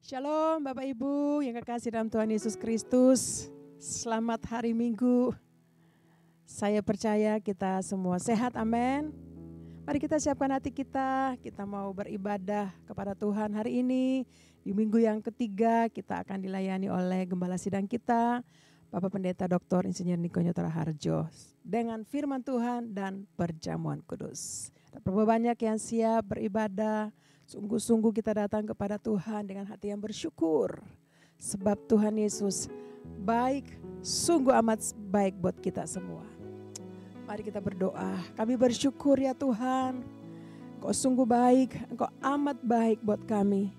Shalom Bapak Ibu yang kekasih dalam Tuhan Yesus Kristus. Selamat hari Minggu. Saya percaya kita semua sehat, amin. Mari kita siapkan hati kita mau beribadah kepada Tuhan hari ini. Di minggu yang ketiga kita akan dilayani oleh Gembala Sidang kita, Bapak Pendeta Dr. Insinyur Niko Nyotora Harjo. Dengan firman Tuhan dan perjamuan kudus. Ada berapa banyak yang siap beribadah. Sungguh-sungguh kita datang kepada Tuhan dengan hati yang bersyukur. Sebab Tuhan Yesus baik, sungguh amat baik buat kita semua. Mari kita berdoa. Kami bersyukur ya Tuhan. Engkau sungguh baik, Engkau amat baik buat kami.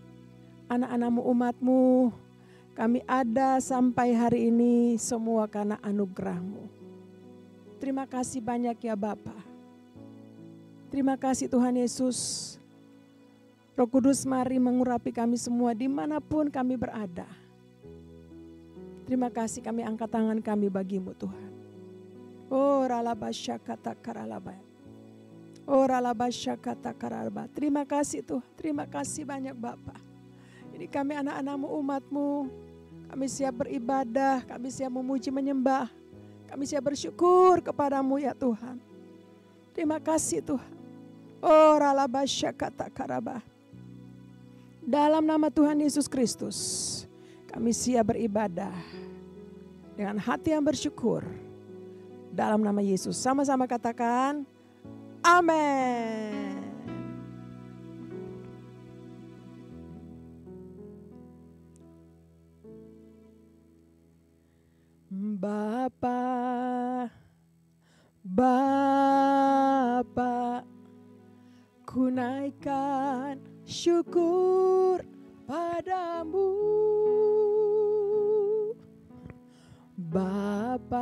Anak-anak-Mu, umat-Mu. Kami ada sampai hari ini semua karena anugerah-Mu. Terima kasih banyak ya Bapa. Terima kasih Tuhan Yesus. Roh Kudus mari mengurapi kami semua dimanapun kami berada. Terima kasih kami angkat tangan kami bagi-Mu Tuhan. Oh ralabasya kata karalaba. Oh ralabasya kata karalaba. Terima kasih Tuhan. Terima kasih banyak Bapa. Ini kami anak-anak-Mu, umat-Mu. Kami siap beribadah. Kami siap memuji menyembah. Kami siap bersyukur kepada-Mu ya Tuhan. Terima kasih Tuhan. Oh ralabasya kata karaba. Dalam nama Tuhan Yesus Kristus, kami siap beribadah dengan hati yang bersyukur. Dalam nama Yesus, sama-sama katakan, amin. Bapa, ku naikkan syukur padamu, Bapa,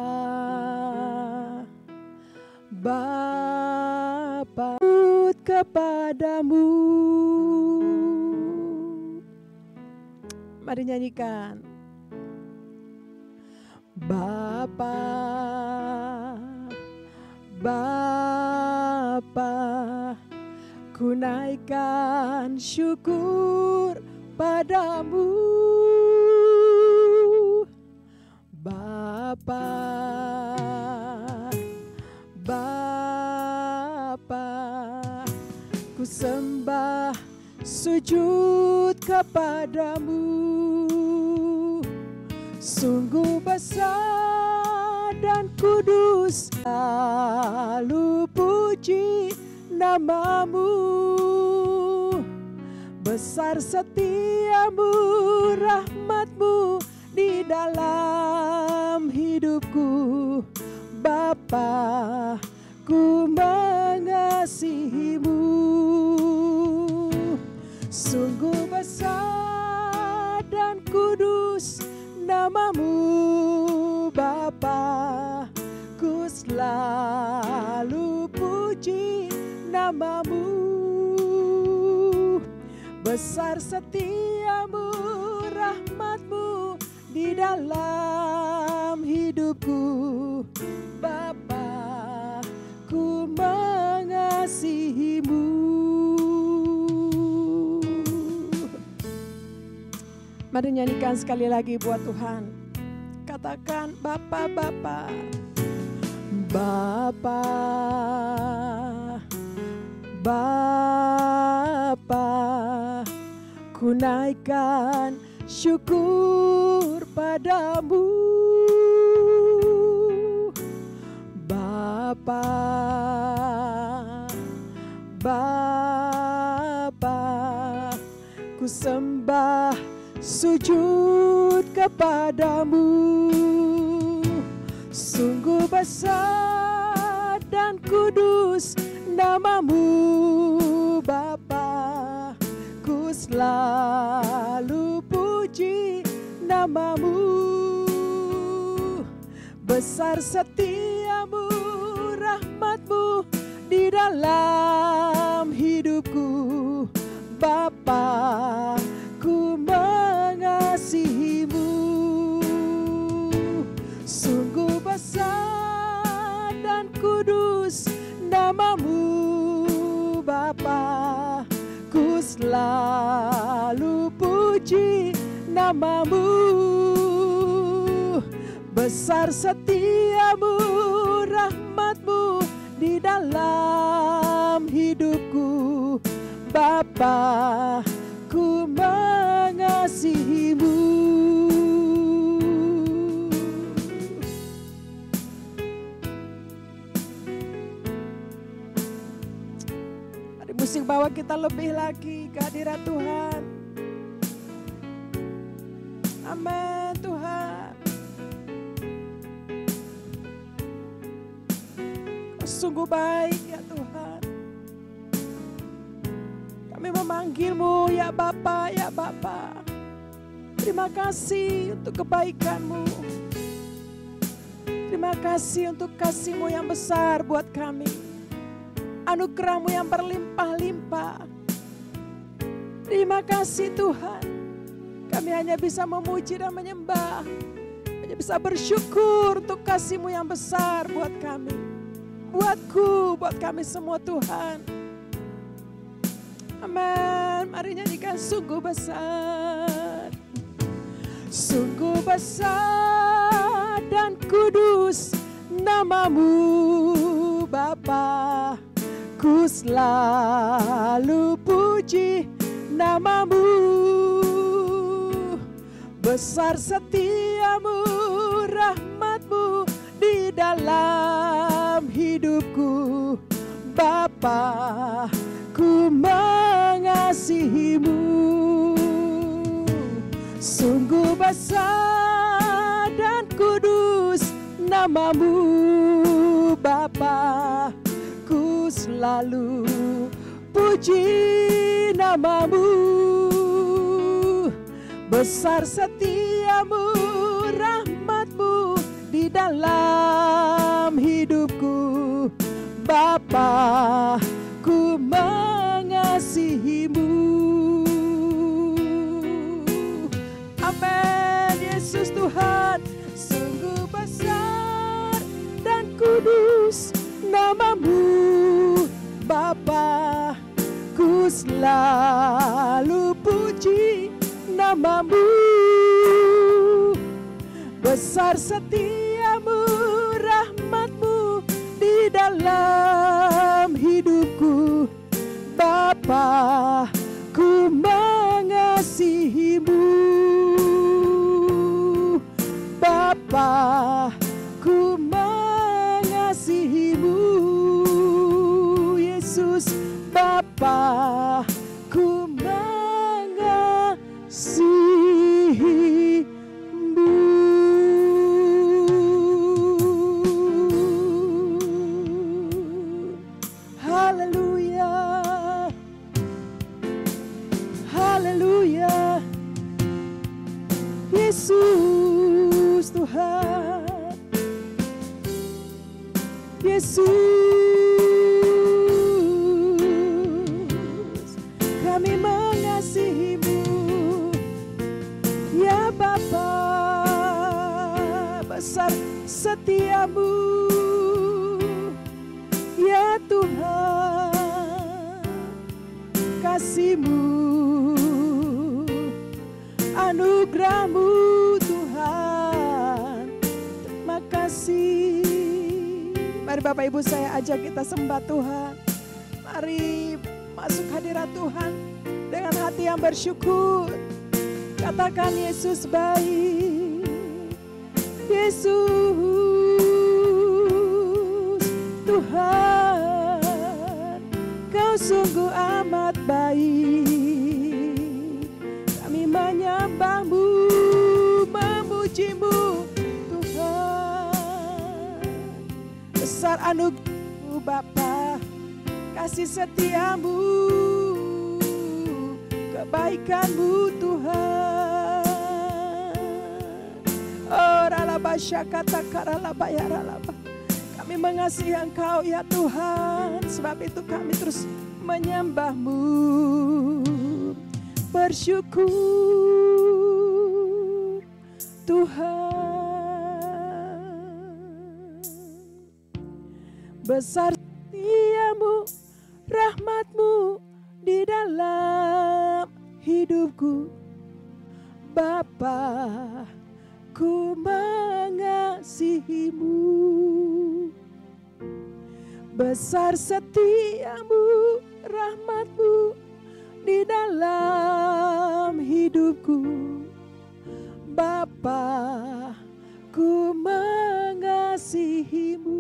kepadamu. Mari nyanyikan. Bapa, ku naikkan syukur padamu, Bapa, ku sembah sujud kepadamu. Sungguh besar dan kudus, lalu puji nama-Mu. Besar setiamu, rahmat-Mu di dalam hidupku. Bapa, ku mengasihi-Mu. Sungguh besar dan kudus nama-Mu, Bapa, ku selalu puji nama-Mu. Besar setiamu, rahmat-Mu di dalam hidupku. Bapa, ku mengasihi-Mu. Mari nyanyikan sekali lagi buat Tuhan. Katakan Bapa, Bapa, ku naikkan syukur padamu, Bapa, ku sembah sujud kepadamu. Sungguh besar dan kudus nama-Mu, Bapa, ku selalu puji nama-Mu. Besar setiamu, rahmat-Mu di dalam hidupku. Bapa, ku mengasihi-Mu. Sungguh besar dan kudus nama-Mu, Bapa, ku selalu puji puji namamu. Besar setiamu, rahmatmu di dalam hidupku. Bapa, ku mengasihimu. Mari musik bawa kita lebih lagi ke hadirat Tuhan. Amin Tuhan. Kau sungguh baik ya Tuhan. Kami memanggilmu ya Bapa, ya Bapa. Terima kasih untuk kebaikanmu. Terima kasih untuk kasih-Mu yang besar buat kami. Anugerah-Mu yang berlimpah-limpah. Terima kasih Tuhan. Kami hanya bisa memuji dan menyembah. Hanya bisa bersyukur untuk kasih-Mu yang besar buat kami. Buatku, buat kami semua Tuhan. Amin. Mari nyanyikan sungguh besar. Sungguh besar dan kudus namamu Bapa. Ku selalu puji namamu. Besar setiamu, rahmatmu di dalam hidupku. Bapa, ku mengasihimu. Sungguh besar dan kudus namamu Bapa. Ku selalu puji namamu. Besar setiamu, rahmatmu di dalam hidupku. Bapa, ku mengasihimu. Amin. Yesus Tuhan, sungguh besar dan kudus namamu Bapa. Ku selalu puji namamu. Besar setiamu, rahmatmu di dalam hidupku. Bapa, ku mengasihimu. Bapa, ku mengasihimu. Yesus, Bapa, ku mengasihimu. Haleluya, haleluya. Yesus Tuhan, Yesus, kami mengasihimu ya Bapa. Besar setiamu ya Tuhan, kasih-Mu, anugerah-Mu Tuhan. Terima kasih. Mari Bapak Ibu saya ajak kita sembah Tuhan. Mari masuk hadirat Tuhan dengan hati yang bersyukur. Katakan Yesus baik. Yesus Tuhan, Kau sungguh amat baik. Kami menyembah-Mu, memuji-Mu Tuhan. Besar anugerah-Mu Bapa, kasih setia-Mu, kebaikan-Mu Tuhan. Oh ralaba syakata karalaba ya ralaba. Kami mengasihi Engkau ya Tuhan. Sebab itu kami terus menyembah-Mu, bersyukur Tuhan. Besar setiamu, rahmat-Mu di dalam hidupku. Bapa, ku mengasihimu. Besar setiamu, rahmatmu di dalam hidupku. Bapa, ku mengasihimu.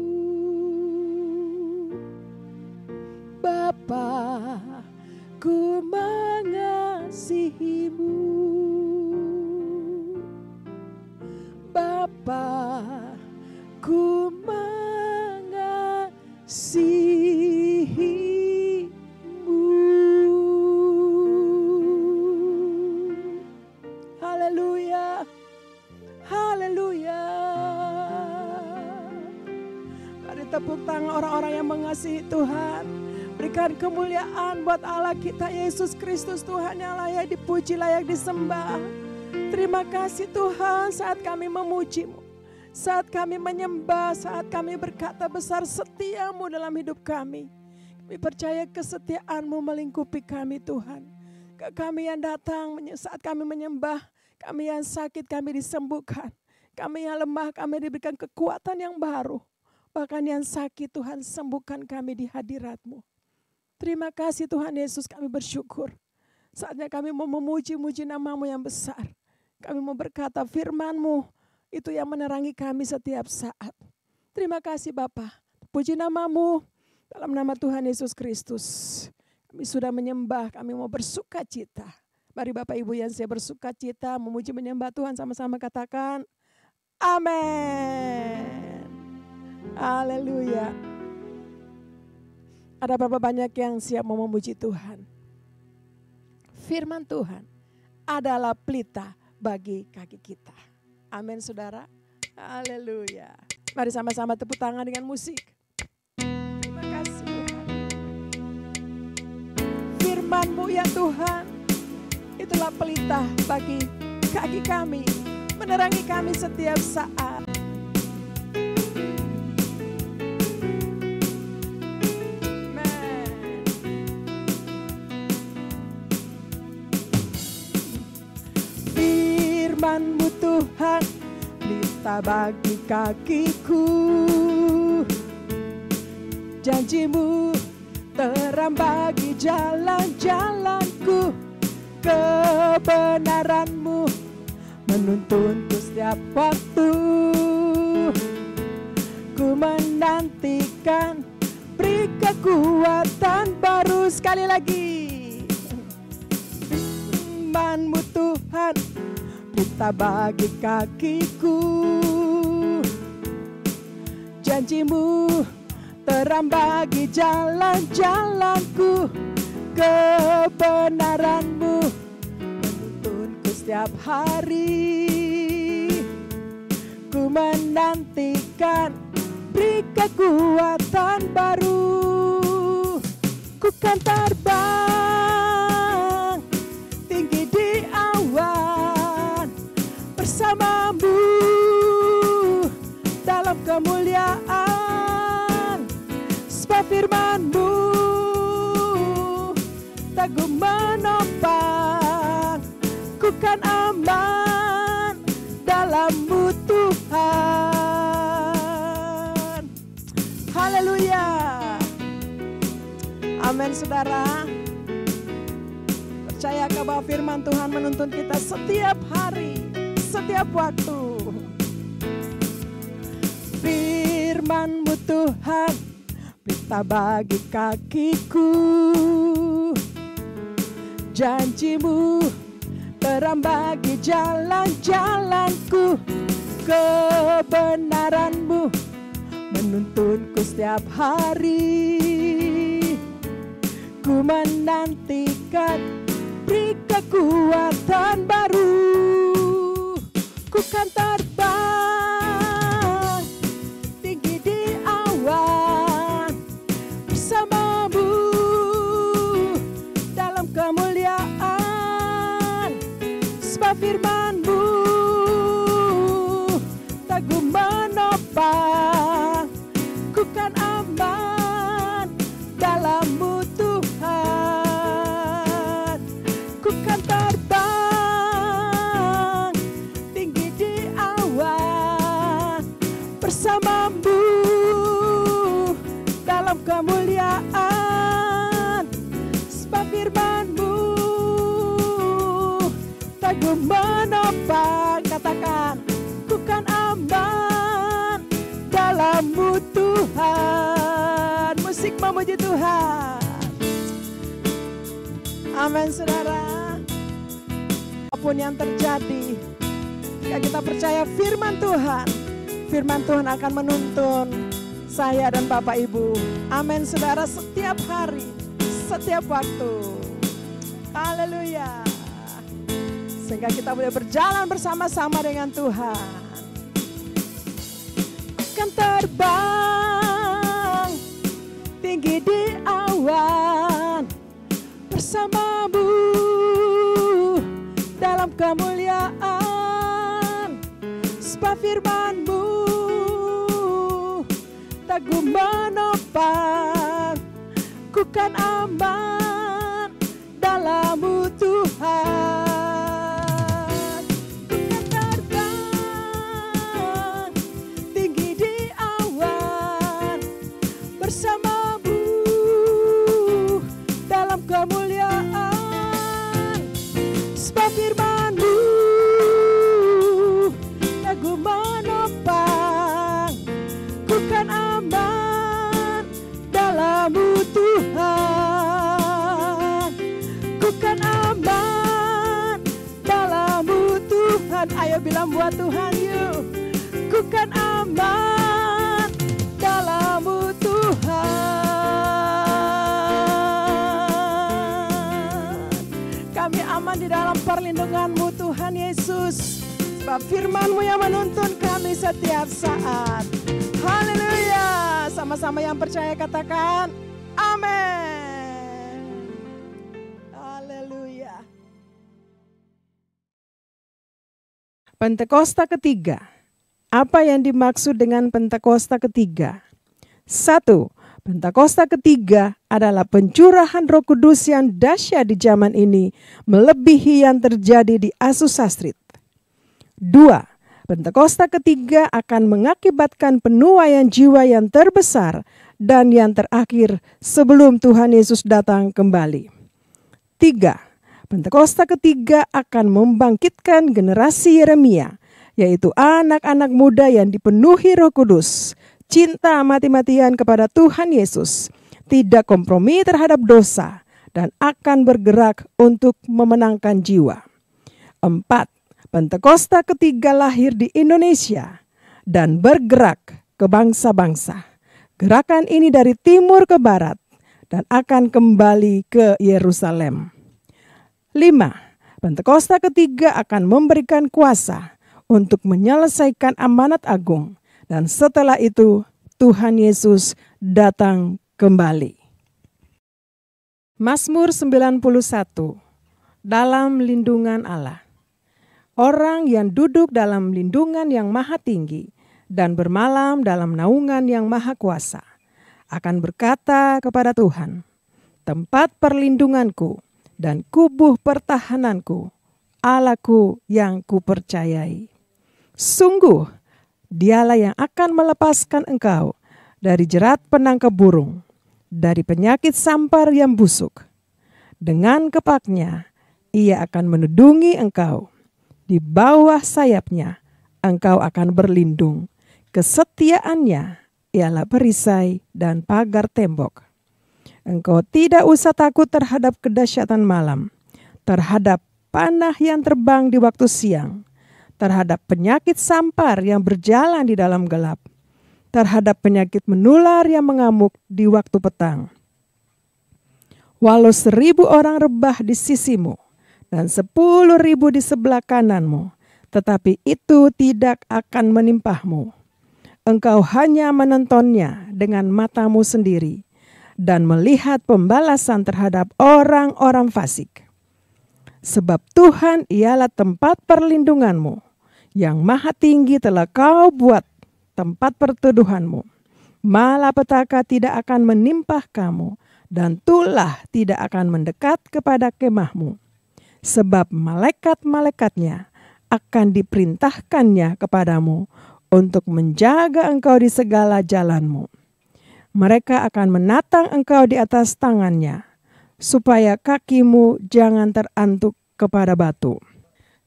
Bapa, ku mengasihimu. Bapa, ku mengasihimu. Haleluya, haleluya. Mari tepuk tangan orang-orang yang mengasihi Tuhan. Berikan kemuliaan buat Allah kita Yesus Kristus, Tuhan yang layak dipuji, layak disembah. Terima kasih Tuhan saat kami memuji-Mu, saat kami menyembah, saat kami berkata besar setiamu dalam hidup kami. Kami percaya kesetiaan-Mu melingkupi kami Tuhan. Kami yang datang saat kami menyembah, kami yang sakit kami disembuhkan. Kami yang lemah kami diberikan kekuatan yang baru. Bahkan yang sakit Tuhan sembuhkan kami di hadirat-Mu. Terima kasih Tuhan Yesus, kami bersyukur. Saatnya kami mau memuji-muji nama-Mu yang besar. Kami mau berkata firman-Mu itu yang menerangi kami setiap saat. Terima kasih Bapa. Puji nama-Mu dalam nama Tuhan Yesus Kristus. Kami sudah menyembah, kami mau bersuka cita. Mari Bapak Ibu yang saya bersuka cita memuji menyembah Tuhan, sama-sama katakan amin. Haleluya. Ada berapa banyak yang siap mau memuji Tuhan? Firman Tuhan adalah pelita bagi kaki kita. Amin saudara. Haleluya. Mari sama-sama tepuk tangan dengan musik. Terima kasih Tuhan. Firman-Mu ya Tuhan, itulah pelita bagi kaki kami, menerangi kami setiap saat. Firman-Mu Tuhan, pelita bagi kakiku. Janji-Mu terang bagi jalan-jalanku. Kebenaran-Mu menuntunku setiap waktu. Ku menantikan, beri kekuatan baru. Sekali lagi. Firman-Mu Tuhan, pelita bagi kakiku. Janji-Mu terang bagi jalan-jalanku. Kebenaran-Mu menuntunku setiap hari. Ku menantikan, beri kekuatan baru. Ku kan terbang tinggi di awan bersama-Mu dalam kemuliaan. Sebab firman-Mu teguh menopang. Ku kan aman dalam-Mu Tuhan. Haleluya. Amin saudara. Percayakah bahwa firman Tuhan menuntun kita setiap hari, setiap waktu. Firman-Mu Tuhan, pelita bagi kakiku. Janji-Mu terang bagi jalan-jalanku. Kebenaran-Mu menuntunku setiap hari. Ku menantikan, beri kekuatan baru. Ku kan terbang tinggi di awan bersama-Mu dalam kemuliaan. Sebab firman-Mu teguh menopang. Ku kan aman dalam-Mu Tuhan. Ku kan terbang firman-Mu, teguh menopang. Katakan, ku kan aman dalam-Mu Tuhan. Musik memuji Tuhan. Amin saudara. Apapun yang terjadi, jika kita percaya firman Tuhan akan menuntun saya dan Bapak Ibu. Amin saudara, setiap hari, setiap waktu. Haleluya. Sehingga kita boleh berjalan bersama-sama dengan Tuhan. Kan terbang tinggi di awan bersama-Mu dalam kemuliaan. Sebab firman-Mu teguh menopang. Ku kan aman dalam-Mu Tuhan. Ku kan terbang tinggi di awan bersama-Mu dalam kemuliaan. Sebab firman-Mu teguh menopang. Ku kan aman dalam-Mu Tuhan. Ku kan aman dalam-Mu Tuhan. Ayo bilang buat Tuhan yuk. Ku kan aman dalam-Mu Tuhan. Kami aman di dalam perlindungan-Mu Tuhan Yesus. Sebab firman-Mu yang menuntun kami setiap saat. Haleluya. Sama-sama yang percaya katakan amin. Haleluya. Pentakosta ketiga. Apa yang dimaksud dengan Pentakosta ketiga? 1. Pentakosta ketiga adalah pencurahan Roh Kudus yang dahsyat di zaman ini, melebihi yang terjadi di Azusa Street. 2. Pentakosta ketiga akan mengakibatkan penuaian jiwa yang terbesar dan yang terakhir sebelum Tuhan Yesus datang kembali. 3. Pentakosta ketiga akan membangkitkan generasi Yeremia, yaitu anak-anak muda yang dipenuhi Roh Kudus, cinta mati-matian kepada Tuhan Yesus, tidak kompromi terhadap dosa, dan akan bergerak untuk memenangkan jiwa. 4. Pentakosta ketiga lahir di Indonesia dan bergerak ke bangsa-bangsa. Gerakan ini dari timur ke barat dan akan kembali ke Yerusalem. 5. Pentakosta ketiga akan memberikan kuasa untuk menyelesaikan amanat agung, dan setelah itu Tuhan Yesus datang kembali. Mazmur 91. Dalam lindungan Allah. Orang yang duduk dalam lindungan yang maha tinggi dan bermalam dalam naungan yang maha kuasa akan berkata kepada Tuhan, tempat perlindunganku dan kubuh pertahananku, Allahku yang kupercayai. Sungguh, Dialah yang akan melepaskan engkau dari jerat penangkap burung, dari penyakit sampar yang busuk. Dengan kepaknya, Ia akan menudungi engkau. Di bawah sayapnya, engkau akan berlindung. Kesetiaannya ialah perisai dan pagar tembok. Engkau tidak usah takut terhadap kedahsyatan malam, terhadap panah yang terbang di waktu siang, terhadap penyakit sampar yang berjalan di dalam gelap, terhadap penyakit menular yang mengamuk di waktu petang. Walau 1000 orang rebah di sisimu dan 10.000 di sebelah kananmu, tetapi itu tidak akan menimpahmu. Engkau hanya menontonnya dengan matamu sendiri dan melihat pembalasan terhadap orang-orang fasik. Sebab Tuhan ialah tempat perlindunganmu, yang maha tinggi telah kau buat tempat perteduhanmu. Malapetaka tidak akan menimpah kamu, dan tulah tidak akan mendekat kepada kemahmu. Sebab malaikat-malaikatnya akan diperintahkannya kepadamu untuk menjaga engkau di segala jalanmu. Mereka akan menatang engkau di atas tangannya, supaya kakimu jangan terantuk kepada batu.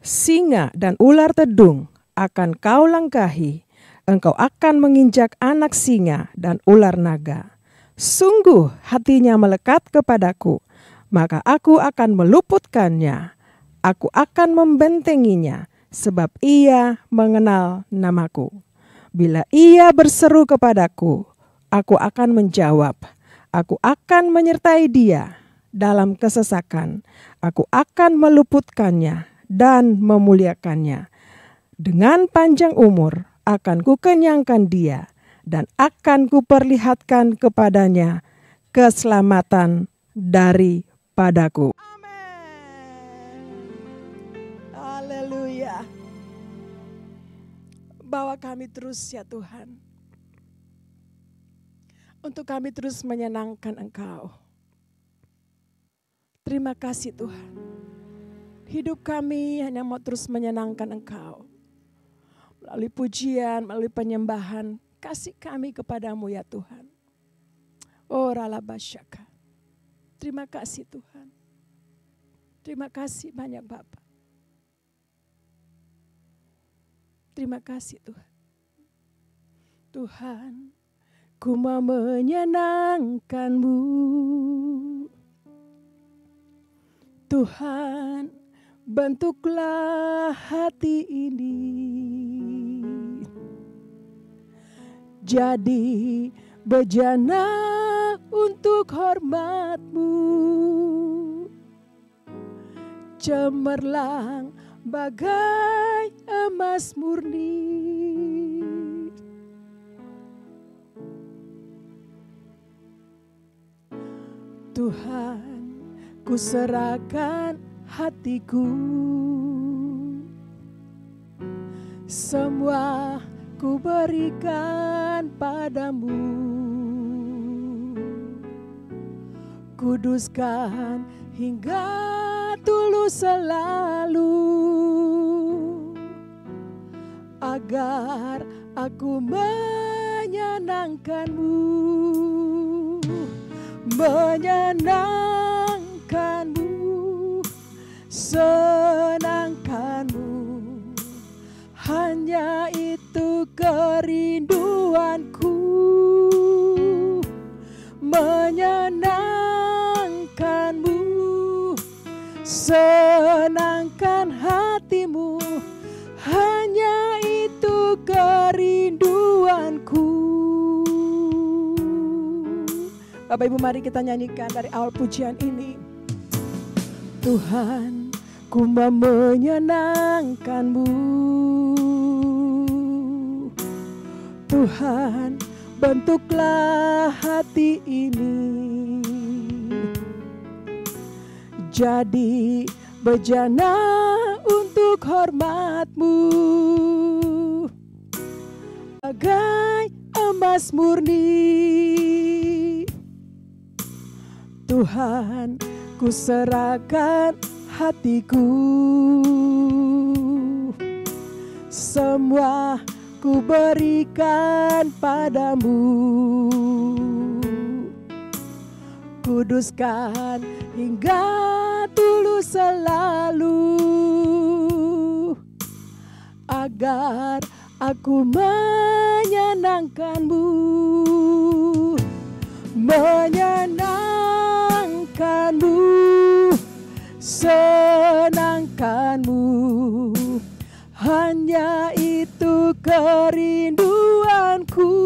Singa dan ular tedung akan kau langkahi, engkau akan menginjak anak singa dan ular naga. Sungguh hatinya melekat kepadaku, maka aku akan meluputkannya. Aku akan membentenginya, sebab ia mengenal namaku. Bila ia berseru kepadaku, aku akan menjawab. Aku akan menyertai dia dalam kesesakan. Aku akan meluputkannya dan memuliakannya. Dengan panjang umur akan kukenyangkan dia, dan akan kuperlihatkan kepadanya keselamatan daripadaku. Haleluya. Bawa kami terus ya Tuhan, untuk kami terus menyenangkan Engkau. Terima kasih Tuhan. Hidup kami hanya mau terus menyenangkan Engkau. Melalui pujian, melalui penyembahan, kasih kami kepadamu ya Tuhan. Oh ralabasyaka. Terima kasih Tuhan. Terima kasih banyak Bapak. Terima kasih Tuhan. Tuhan, ku mau menyenangkan-Mu. Tuhan, bentuklah hati ini jadi bejana untuk hormat-Mu. Cemerlang bagai emas murni. Tuhan, ku serahkan hatiku, semua ku berikan padamu. Kuduskan hingga tulus selalu, agar aku menyenangkan-Mu, menyenangkan-Mu, senangkan-Mu. Hanya itu kerinduanku, menyenangkan-Mu, senangkan hati-Mu. Hanya itu kerinduanku. Bapak Ibu, mari kita nyanyikan dari awal pujian ini. Tuhan, ku mau menyenangkan-Mu. Tuhan, bentuklah hati ini jadi bejana untuk hormat-Mu, bagai emas murni. Tuhan, ku serahkan hatiku, semua ku berikan padamu. Kuduskan hingga tulus selalu, agar aku menyenangkan-Mu, menyenangkan-Mu, senangkan-Mu. Hanya itu kerinduanku,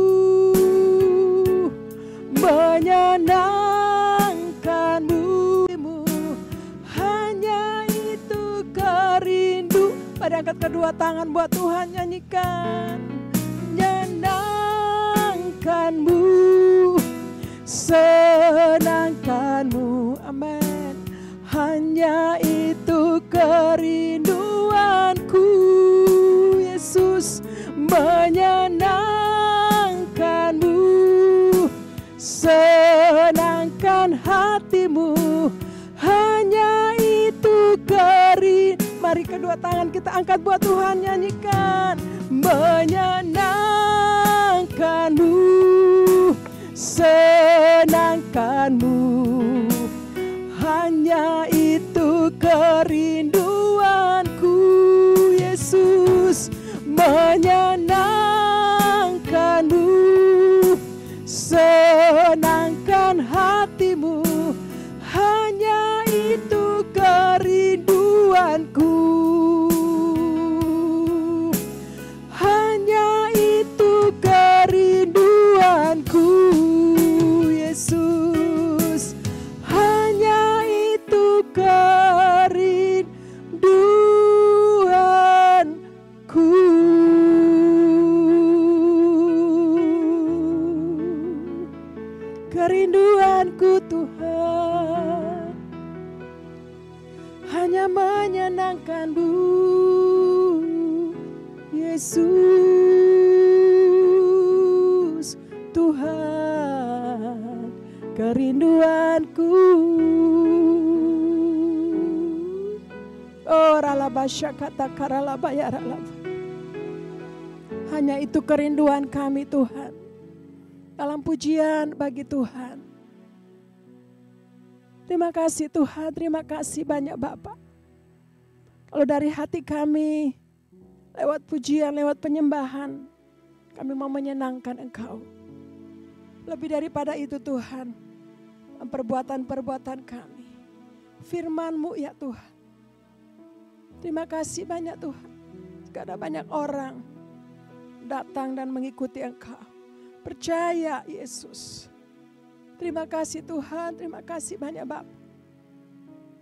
menyenangkan-Mu. Hanya itu kerindu. Pada angkat kedua tangan buat Tuhan, nyanyikan. Menyenangkan-Mu, senangkan-Mu. Amin. Hanya itu kerinduanku, Yesus, menyenangkan-Mu, senangkan hati-Mu. Hanya itu Mari kedua tangan kita angkat buat Tuhan, nyanyikan. Menyenangkan-Mu, senangkan-Mu. hanya itu kerinduanku, Yesus, menyenangkanmu, senangkan hatimu, hanya itu kerinduanku, hanya itu kerinduanku, Yesus, hanya itu kerinduanku. Kerinduanku Tuhan, hanya menyenangkanmu, Yesus, Tuhan, kerinduanku. Oh ralabasya kata karalaba ya ralaba. Hanya itu kerinduan kami Tuhan. Dalam pujian bagi Tuhan. Terima kasih Tuhan, terima kasih banyak Bapak. Kalau dari hati kami, lewat pujian, lewat penyembahan, kami mau menyenangkan Engkau. Lebih daripada itu Tuhan, perbuatan-perbuatan kami, firman-Mu ya Tuhan. Terima kasih banyak Tuhan. Karena banyak orang datang dan mengikuti Engkau. Percaya Yesus. Terima kasih Tuhan, terima kasih banyak Bapak.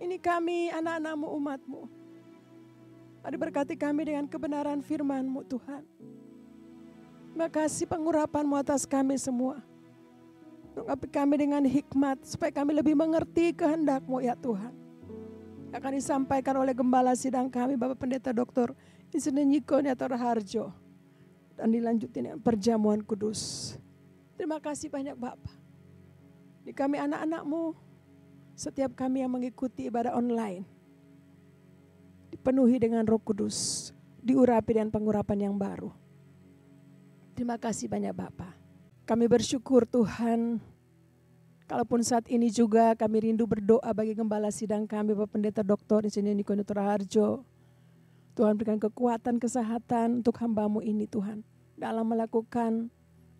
Ini kami anak-anak-Mu, umat-Mu. Mari berkati kami dengan kebenaran firman-Mu Tuhan. Terima kasih pengurapan-Mu atas kami semua. Lengkapi kami dengan hikmat supaya kami lebih mengerti kehendak-Mu ya Tuhan. Akan disampaikan oleh Gembala Sidang kami Bapak Pendeta Dr. Insinyur Niko Niator Harjo. Dan dilanjutin dengan perjamuan kudus. Terima kasih banyak Bapak. Di kami anak-anak-Mu, setiap kami yang mengikuti ibadah online, dipenuhi dengan Roh Kudus, diurapi dengan pengurapan yang baru. Terima kasih banyak Bapak. Kami bersyukur Tuhan, kalaupun saat ini juga kami rindu berdoa bagi Gembala Sidang kami Bapak Pendeta Dr. Insinyur Niko Niator Harjo. Tuhan berikan kekuatan, kesehatan untuk hamba-Mu ini Tuhan. Dalam melakukan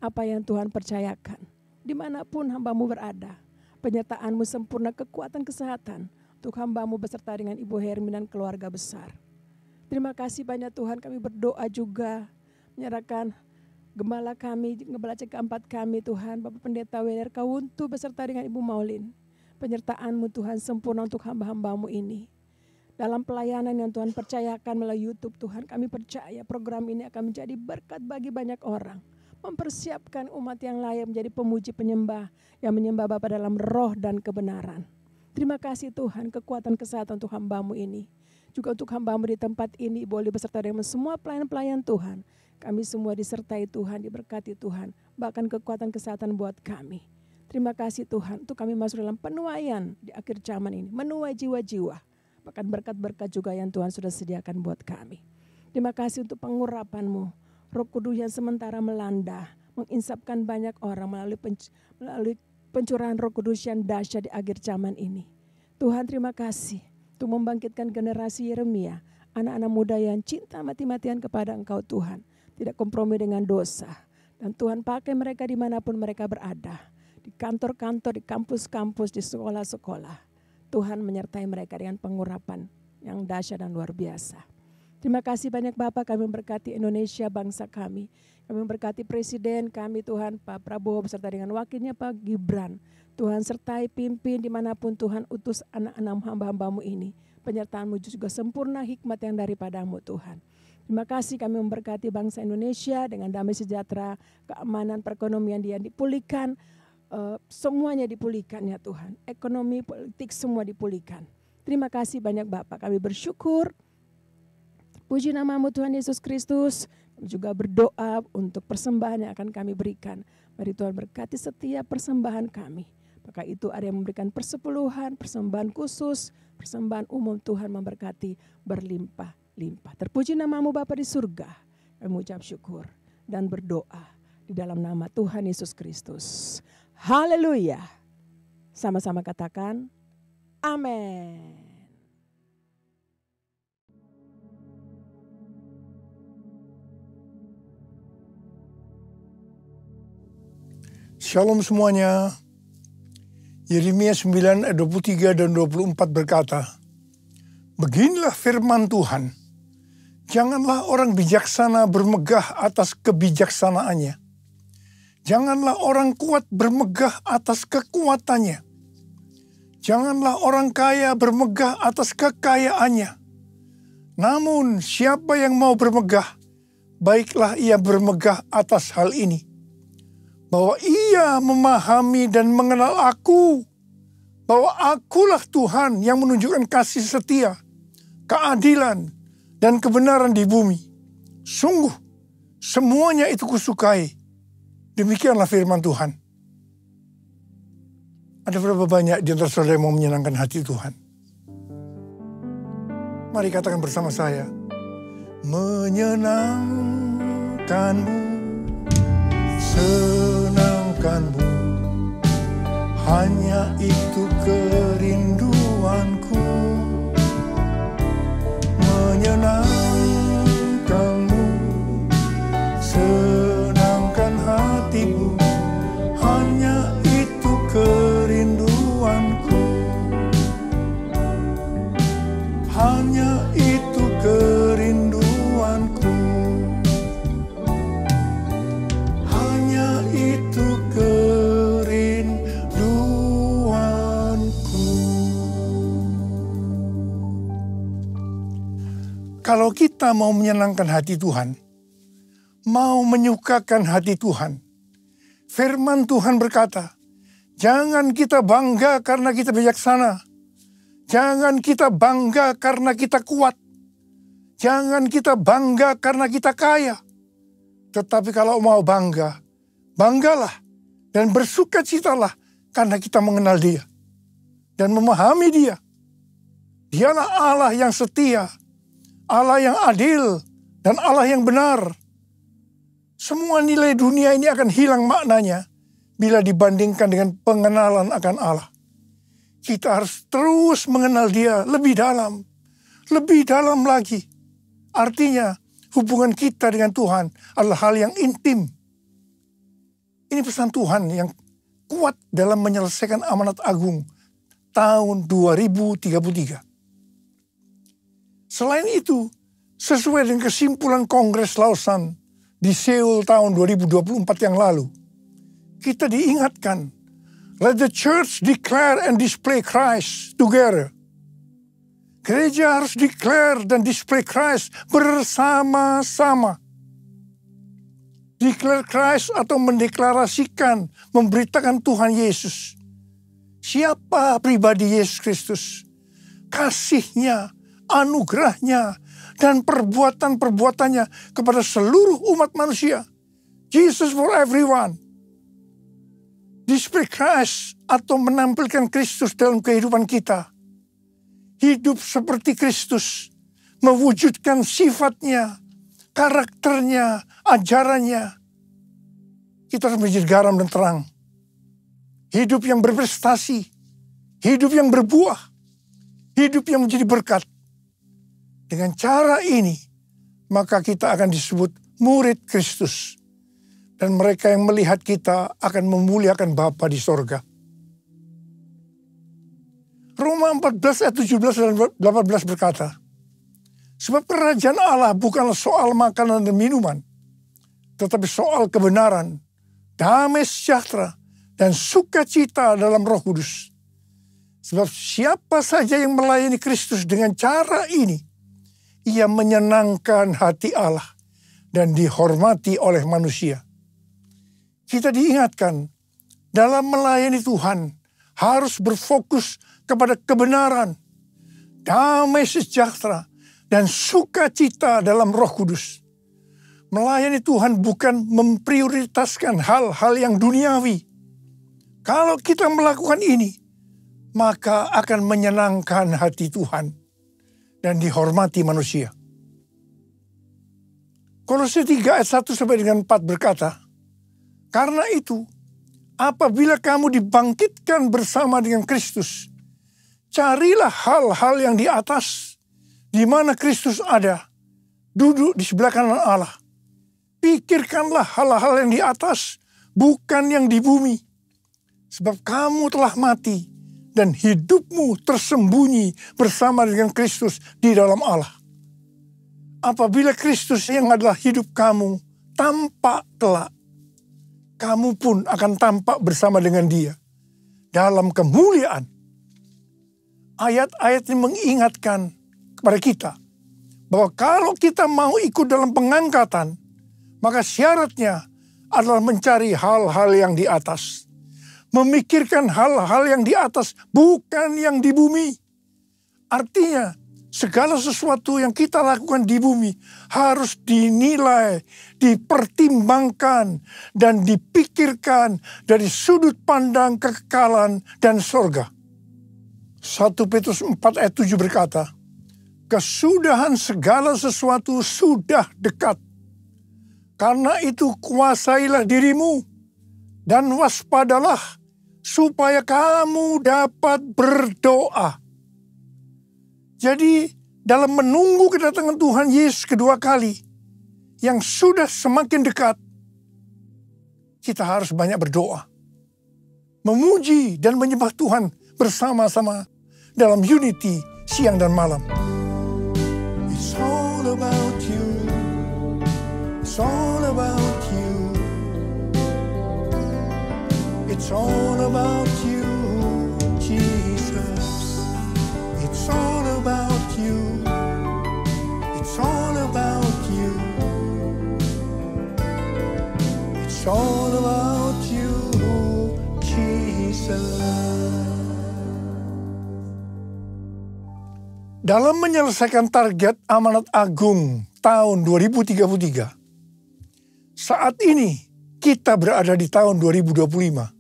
apa yang Tuhan percayakan. Dimanapun hamba-Mu berada. Penyertaan-Mu sempurna kekuatan kesehatan. Untuk hamba-Mu beserta dengan Ibu Hermin dan keluarga besar. Terima kasih banyak Tuhan, kami berdoa juga. Menyerahkan Gembala kami, Gembala keempat kami Tuhan. Bapak Pendeta WR Kawuntu beserta dengan Ibu Maulin. Penyertaan-Mu Tuhan sempurna untuk hamba-hamba-Mu ini. Dalam pelayanan yang Tuhan percayakan melalui YouTube Tuhan, kami percaya program ini akan menjadi berkat bagi banyak orang. Mempersiapkan umat yang layak menjadi pemuji penyembah yang menyembah Bapa dalam roh dan kebenaran. Terima kasih Tuhan, kekuatan kesehatan untuk hamba-Mu ini. Juga untuk hamba-Mu di tempat ini, boleh beserta dengan semua pelayan-pelayan Tuhan. Kami semua disertai Tuhan, diberkati Tuhan. Bahkan kekuatan kesehatan buat kami. Terima kasih Tuhan, untuk kami masuk dalam penuaian di akhir zaman ini. Menuai jiwa-jiwa. Bahkan berkat-berkat juga yang Tuhan sudah sediakan buat kami. Terima kasih untuk pengurapan-Mu. Roh Kudus yang sementara melanda, menginsapkan banyak orang melalui pencurahan Roh Kudus yang dahsyat di akhir zaman ini. Tuhan terima kasih untuk membangkitkan generasi Yeremia, anak-anak muda yang cinta mati-matian kepada Engkau Tuhan. Tidak kompromi dengan dosa. Dan Tuhan pakai mereka dimanapun mereka berada. Di kantor-kantor, di kampus-kampus, di sekolah-sekolah. Tuhan menyertai mereka dengan pengurapan yang dahsyat dan luar biasa. Terima kasih banyak Bapak, kami memberkati Indonesia bangsa kami. Kami memberkati Presiden kami Tuhan Pak Prabowo beserta dengan wakilnya Pak Gibran. Tuhan sertai pimpin dimanapun Tuhan utus anak-anak hamba-hamba-Mu ini. Penyertaan-Mu juga sempurna hikmat yang daripada-Mu Tuhan. Terima kasih kami memberkati bangsa Indonesia dengan damai sejahtera, keamanan, perekonomian yang dipulihkan. Semuanya dipulihkan ya Tuhan. Ekonomi, politik semua dipulihkan. Terima kasih banyak Bapak, kami bersyukur. Puji nama-Mu Tuhan Yesus Kristus. Kami juga berdoa untuk persembahan yang akan kami berikan. Mari Tuhan berkati setiap persembahan kami. Maka itu ada yang memberikan persepuluhan, persembahan khusus, persembahan umum. Tuhan memberkati berlimpah-limpah. Terpuji nama-Mu Bapa di surga. Kami mengucap syukur dan berdoa di dalam nama Tuhan Yesus Kristus. Haleluya. Sama-sama katakan Amin. Shalom semuanya. Yeremia 9 ayat 23 dan 24 berkata, "Beginilah firman Tuhan, janganlah orang bijaksana bermegah atas kebijaksanaannya. Janganlah orang kuat bermegah atas kekuatannya. Janganlah orang kaya bermegah atas kekayaannya. Namun siapa yang mau bermegah, baiklah ia bermegah atas hal ini, bahwa ia memahami dan mengenal aku, bahwa akulah Tuhan yang menunjukkan kasih setia, keadilan, dan kebenaran di bumi. Sungguh, semuanya itu kusukai." Demikianlah firman Tuhan. Ada berapa banyak di antara saudara yang mau menyenangkan hati Tuhan? Mari katakan bersama saya. Menyenangkanmu, senangkanmu, hanya itu kerinduanku. Menyenangkanmu, senangkan hatimu, hanya itu kerinduanku. Hanya itu kerinduanku. Hanya itu kerinduanku. Kalau kita mau menyenangkan hati Tuhan, mau menyukakan hati Tuhan, firman Tuhan berkata, jangan kita bangga karena kita bijaksana. Jangan kita bangga karena kita kuat. Jangan kita bangga karena kita kaya. Tetapi kalau mau bangga, banggalah dan bersukacitalah karena kita mengenal Dia dan memahami Dia. Dialah Allah yang setia, Allah yang adil, dan Allah yang benar. Semua nilai dunia ini akan hilang maknanya bila dibandingkan dengan pengenalan akan Allah. Kita harus terus mengenal Dia lebih dalam lagi. Artinya hubungan kita dengan Tuhan adalah hal yang intim. Ini pesan Tuhan yang kuat dalam menyelesaikan amanat agung tahun 2033. Selain itu, sesuai dengan kesimpulan Kongres Lausanne di Seoul tahun 2024 yang lalu, kita diingatkan, let the church declare and display Christ together. Gereja harus declare dan display Christ bersama-sama. Declare Christ atau mendeklarasikan, memberitakan Tuhan Yesus. Siapa pribadi Yesus Kristus? Kasih-Nya, anugerah-Nya, dan perbuatan-perbuatannya kepada seluruh umat manusia. Jesus for everyone. Display Christ atau menampilkan Kristus dalam kehidupan kita. Hidup seperti Kristus, mewujudkan sifatnya, karakternya, ajarannya. Kita harus menjadi garam dan terang. Hidup yang berprestasi, hidup yang berbuah, hidup yang menjadi berkat. Dengan cara ini, maka kita akan disebut murid Kristus. Dan mereka yang melihat kita akan memuliakan Bapa di sorga. Roma 14 ayat 17 dan 18 berkata, sebab kerajaan Allah bukanlah soal makanan dan minuman, tetapi soal kebenaran, damai sejahtera, dan sukacita dalam Roh Kudus. Sebab siapa saja yang melayani Kristus dengan cara ini, ia menyenangkan hati Allah dan dihormati oleh manusia. Kita diingatkan, dalam melayani Tuhan harus berfokus kepada kebenaran, damai sejahtera, dan sukacita dalam Roh Kudus. Melayani Tuhan bukan memprioritaskan hal-hal yang duniawi. Kalau kita melakukan ini, maka akan menyenangkan hati Tuhan dan dihormati manusia. Kolose 3 ayat 1 sampai dengan 4 berkata, karena itu, apabila kamu dibangkitkan bersama dengan Kristus, Carilah hal-hal yang di atas, di mana Kristus ada, duduk di sebelah kanan Allah. Pikirkanlah hal-hal yang di atas, bukan yang di bumi. Sebab kamu telah mati, dan hidupmu tersembunyi bersama dengan Kristus di dalam Allah. Apabila Kristus yang adalah hidup kamu tampak kelak, kamu pun akan tampak bersama dengan Dia dalam kemuliaan. Ayat-ayat ini mengingatkan kepada kita bahwa kalau kita mau ikut dalam pengangkatan, maka syaratnya adalah mencari hal-hal yang di atas. Memikirkan hal-hal yang di atas, bukan yang di bumi. Artinya, segala sesuatu yang kita lakukan di bumi harus dinilai, dipertimbangkan, dan dipikirkan dari sudut pandang kekekalan dan sorga. 1 Petrus 4 ayat 7 berkata, kesudahan segala sesuatu sudah dekat. Karena itu kuasailah dirimu dan waspadalah supaya kamu dapat berdoa. Jadi dalam menunggu kedatangan Tuhan Yesus kedua kali yang sudah semakin dekat, kita harus banyak berdoa. Memuji dan menyembah Tuhan bersama-sama dalam unity siang dan malam. It's all about you. It's all about you. It's all about you, Jesus. It's all about you. It's all about you. It's all about you, Jesus. Dalam menyelesaikan target amanat agung tahun 2033, saat ini kita berada di tahun 2025.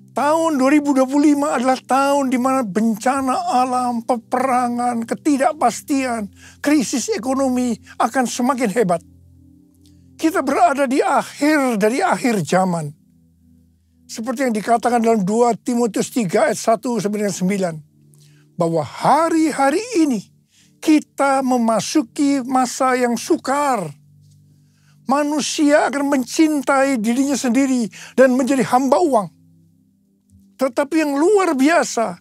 Tahun 2025 adalah tahun di mana bencana alam, peperangan, ketidakpastian, krisis ekonomi akan semakin hebat. Kita berada di akhir dari akhir zaman. Seperti yang dikatakan dalam 2 Timotius 3 ayat 1-9. Bahwa hari-hari ini kita memasuki masa yang sukar. Manusia akan mencintai dirinya sendiri dan menjadi hamba uang. Tetapi yang luar biasa,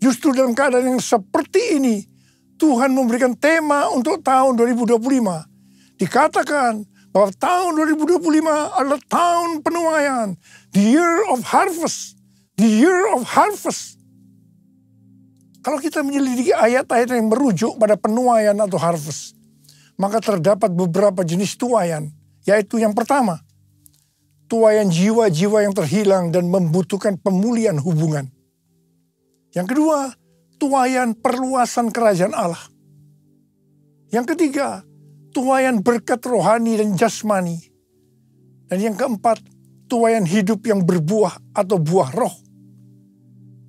justru dalam keadaan yang seperti ini, Tuhan memberikan tema untuk tahun 2025. Dikatakan bahwa tahun 2025 adalah tahun penuaian. The year of harvest. The year of harvest. Kalau kita menyelidiki ayat-ayat yang merujuk pada penuaian atau harvest, maka terdapat beberapa jenis tuaian, yaitu yang pertama, tuaian jiwa-jiwa yang terhilang dan membutuhkan pemulihan hubungan. Yang kedua, tuaian perluasan kerajaan Allah. Yang ketiga, tuaian berkat rohani dan jasmani. Dan yang keempat, tuaian hidup yang berbuah atau buah roh.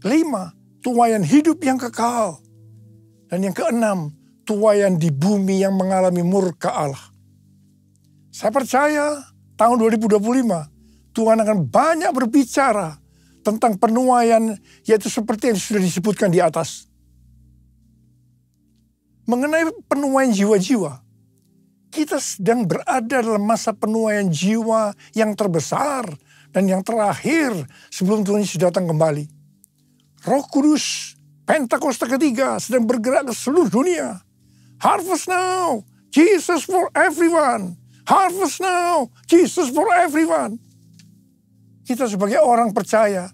5, tuaian hidup yang kekal. Dan yang keenam, tuaian di bumi yang mengalami murka Allah. Saya percaya tahun 2025 Tuhan akan banyak berbicara tentang penuaian, yaitu seperti yang sudah disebutkan di atas. Mengenai penuaian jiwa-jiwa, kita sedang berada dalam masa penuaian jiwa yang terbesar dan yang terakhir sebelum Tuhan Yesus datang kembali. Roh Kudus, Pentakosta ketiga sedang bergerak ke seluruh dunia. Harvest now, Jesus for everyone. Harvest now, Jesus for everyone. Kita sebagai orang percaya,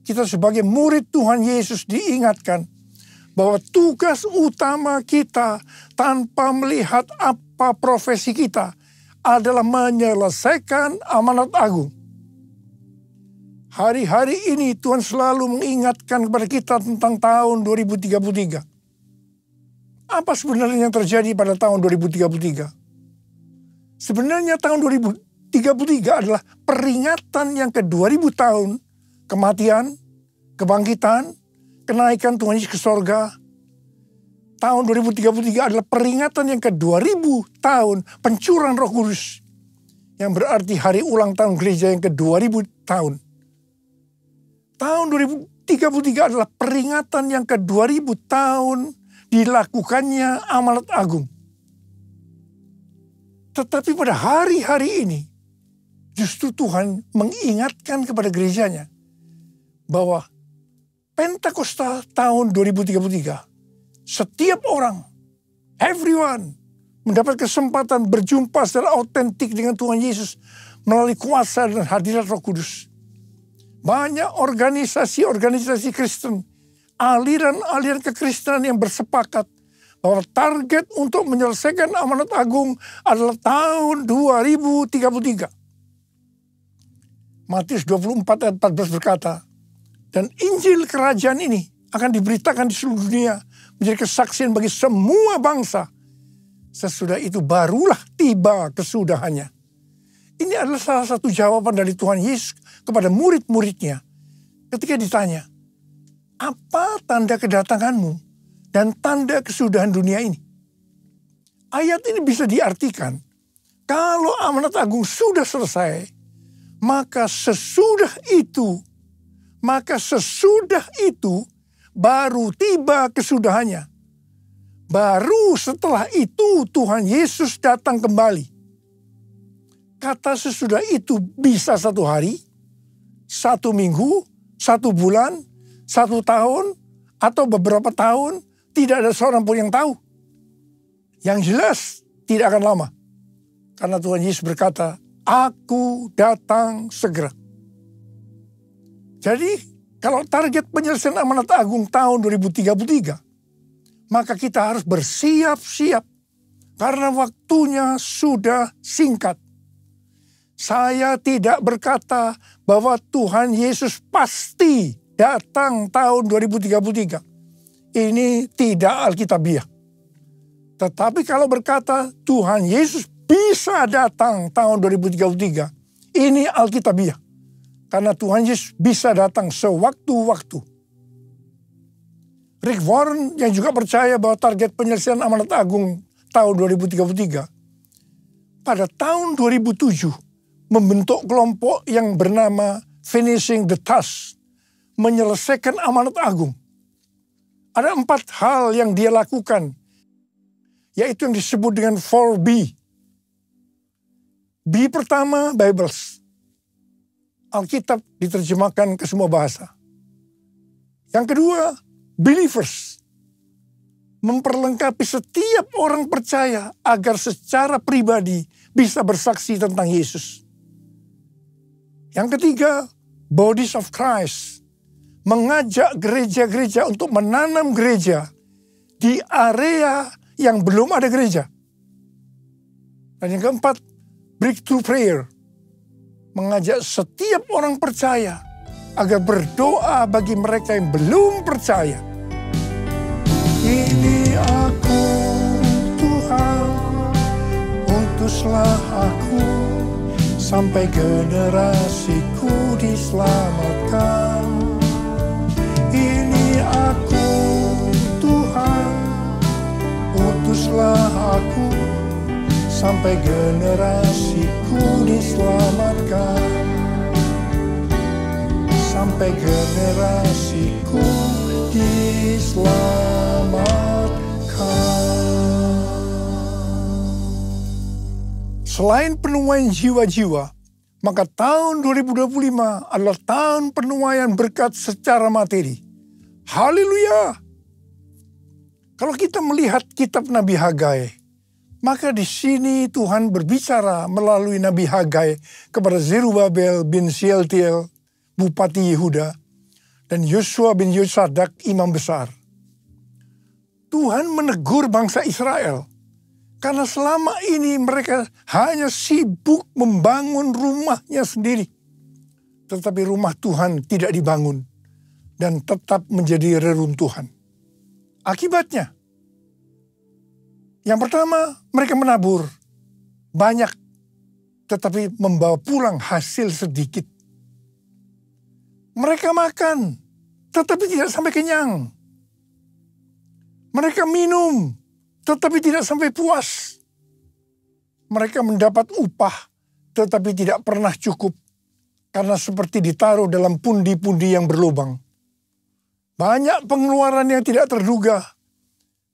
kita sebagai murid Tuhan Yesus diingatkan bahwa tugas utama kita tanpa melihat apa profesi kita adalah menyelesaikan amanat agung. Hari-hari ini Tuhan selalu mengingatkan kepada kita tentang tahun 2033. Apa sebenarnya yang terjadi pada tahun 2033? Sebenarnya tahun 2033 adalah peringatan yang ke-2000 tahun kematian, kebangkitan, kenaikan Tuhan Yesus ke sorga. Tahun 2033 adalah peringatan yang ke-2000 tahun pencurahan Roh Kudus. Yang berarti hari ulang tahun gereja yang ke-2000 tahun. Tahun 2033 adalah peringatan yang ke-2000 tahun dilakukannya amanat agung. Tetapi pada hari-hari ini, justru Tuhan mengingatkan kepada gerejanya bahwa Pentakosta tahun 2033, setiap orang, everyone, mendapat kesempatan berjumpa secara autentik dengan Tuhan Yesus melalui kuasa dan hadirat Roh Kudus. Banyak organisasi-organisasi Kristen, aliran-aliran kekristenan yang bersepakat bahwa target untuk menyelesaikan amanat agung adalah tahun 2033. Matius 24 ayat 14 berkata, dan Injil kerajaan ini akan diberitakan di seluruh dunia menjadi kesaksian bagi semua bangsa. Sesudah itu barulah tiba kesudahannya. Ini adalah salah satu jawaban dari Tuhan Yesus kepada murid-muridnya ketika ditanya, apa tanda kedatanganmu dan tanda kesudahan dunia ini? Ayat ini bisa diartikan, kalau amanat agung sudah selesai, maka sesudah itu baru tiba kesudahannya. Baru setelah itu Tuhan Yesus datang kembali. Kata sesudah itu bisa 1 hari, 1 minggu, 1 bulan, 1 tahun, atau beberapa tahun. Tidak ada seorang pun yang tahu. Yang jelas tidak akan lama. Karena Tuhan Yesus berkata, Aku datang segera. Jadi kalau target penyelesaian amanat agung tahun 2033, maka kita harus bersiap-siap. Karena waktunya sudah singkat. Saya tidak berkata bahwa Tuhan Yesus pasti datang tahun 2033. Ini tidak alkitabiah. Tetapi kalau berkata Tuhan Yesus bisa datang tahun 2033, ini alkitabiah. Karena Tuhan Yesus bisa datang sewaktu-waktu. Rick Warren yang juga percaya bahwa target penyelesaian amanat agung tahun 2033, pada tahun 2007, membentuk kelompok yang bernama Finishing the Task, menyelesaikan amanat agung. Ada 4 hal yang dia lakukan, yaitu yang disebut dengan 4B. B pertama, Bibles. Alkitab diterjemahkan ke semua bahasa. Yang kedua, believers. Memperlengkapi setiap orang percaya agar secara pribadi bisa bersaksi tentang Yesus. Yang ketiga, bodies of Christ. Mengajak gereja-gereja untuk menanam gereja di area yang belum ada gereja. Dan yang keempat, breakthrough prayer. Mengajak setiap orang percaya agar berdoa bagi mereka yang belum percaya. Ini aku, Tuhan, utuslah aku, sampai generasiku diselamatkan. Ini aku, Tuhan, utuslah aku, sampai generasiku diselamatkan. Sampai generasiku diselamatkan. Selain penuaian jiwa-jiwa, maka tahun 2025 adalah tahun penuaian berkat secara materi. Haleluya! Kalau kita melihat kitab Nabi Hagai, maka di sini Tuhan berbicara melalui Nabi Hagai kepada Zerubabel bin Shealtiel, Bupati Yehuda, dan Yosua bin Yosadak, Imam Besar. Tuhan menegur bangsa Israel karena selama ini mereka hanya sibuk membangun rumahnya sendiri. Tetapi rumah Tuhan tidak dibangun dan tetap menjadi reruntuhan. Akibatnya, yang pertama, mereka menabur banyak, tetapi membawa pulang hasil sedikit. Mereka makan, tetapi tidak sampai kenyang. Mereka minum, tetapi tidak sampai puas. Mereka mendapat upah, tetapi tidak pernah cukup, karena seperti ditaruh dalam pundi-pundi yang berlubang. Banyak pengeluaran yang tidak terduga,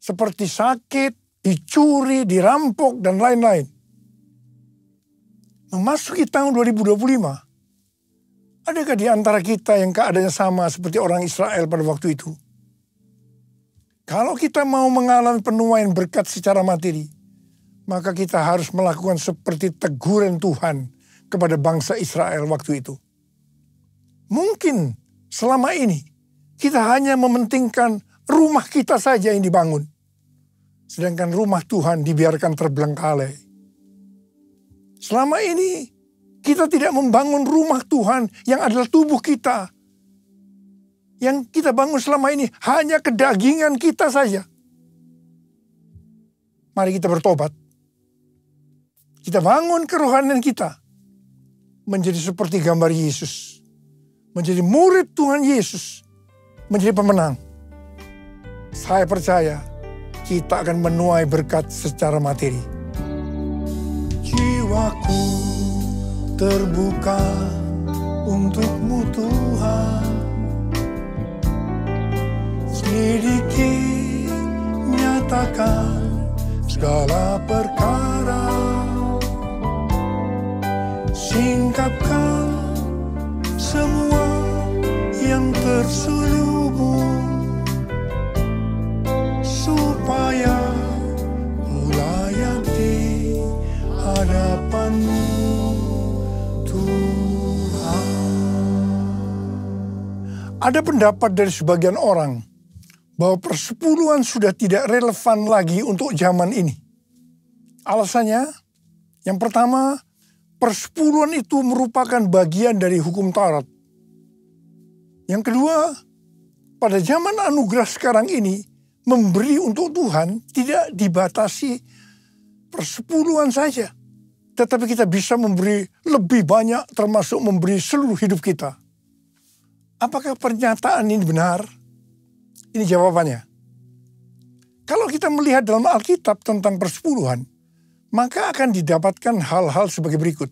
seperti sakit, dicuri, dirampok, dan lain-lain. Memasuki tahun 2025, adakah di antara kita yang keadaannya sama seperti orang Israel pada waktu itu? Kalau kita mau mengalami penuaian berkat secara materi, maka kita harus melakukan seperti teguran Tuhan kepada bangsa Israel waktu itu. Mungkin selama ini kita hanya mementingkan rumah kita saja yang dibangun, sedangkan rumah Tuhan dibiarkan terbengkalai. Selama ini kita tidak membangun rumah Tuhan yang adalah tubuh kita. Yang kita bangun selama ini hanya kedagingan kita saja. Mari kita bertobat. Kita bangun kerohanian kita menjadi seperti gambar Yesus. Menjadi murid Tuhan Yesus. Menjadi pemenang. Saya percaya kita akan menuai berkat secara materi. Jiwaku terbuka untuk-Mu Tuhan. Selidiki, nyatakan segala perkara. Singkapkan semua yang terselubung, supaya ku layak di hadapan-Mu Tuhan. Ada pendapat dari sebagian orang bahwa persepuluhan sudah tidak relevan lagi untuk zaman ini. Alasannya, yang pertama, persepuluhan itu merupakan bagian dari hukum Taurat. Yang kedua, pada zaman anugerah sekarang ini, memberi untuk Tuhan tidak dibatasi persepuluhan saja. Tetapi kita bisa memberi lebih banyak, termasuk memberi seluruh hidup kita. Apakah pernyataan ini benar? Ini jawabannya. Kalau kita melihat dalam Alkitab tentang persepuluhan, maka akan didapatkan hal-hal sebagai berikut.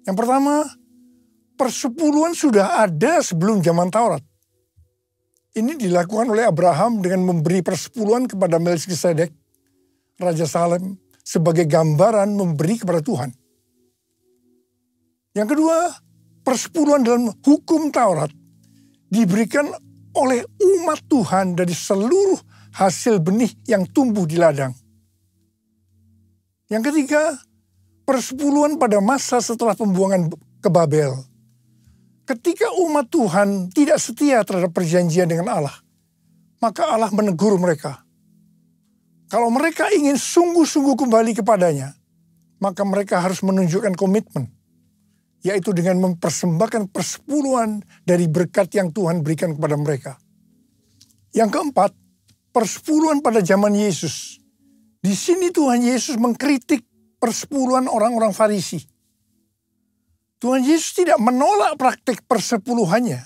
Yang pertama, persepuluhan sudah ada sebelum zaman Taurat. Ini dilakukan oleh Abraham dengan memberi persepuluhan kepada Melkisedek, Raja Salem, sebagai gambaran memberi kepada Tuhan. Yang kedua, persepuluhan dalam hukum Taurat diberikan oleh umat Tuhan dari seluruh hasil benih yang tumbuh di ladang. Yang ketiga, persepuluhan pada masa setelah pembuangan ke Babel. Ketika umat Tuhan tidak setia terhadap perjanjian dengan Allah, maka Allah menegur mereka. Kalau mereka ingin sungguh-sungguh kembali kepadanya, maka mereka harus menunjukkan komitmen, yaitu dengan mempersembahkan persepuluhan dari berkat yang Tuhan berikan kepada mereka. Yang keempat, persepuluhan pada zaman Yesus. Di sini Tuhan Yesus mengkritik persepuluhan orang-orang Farisi. Tuhan Yesus tidak menolak praktik persepuluhannya,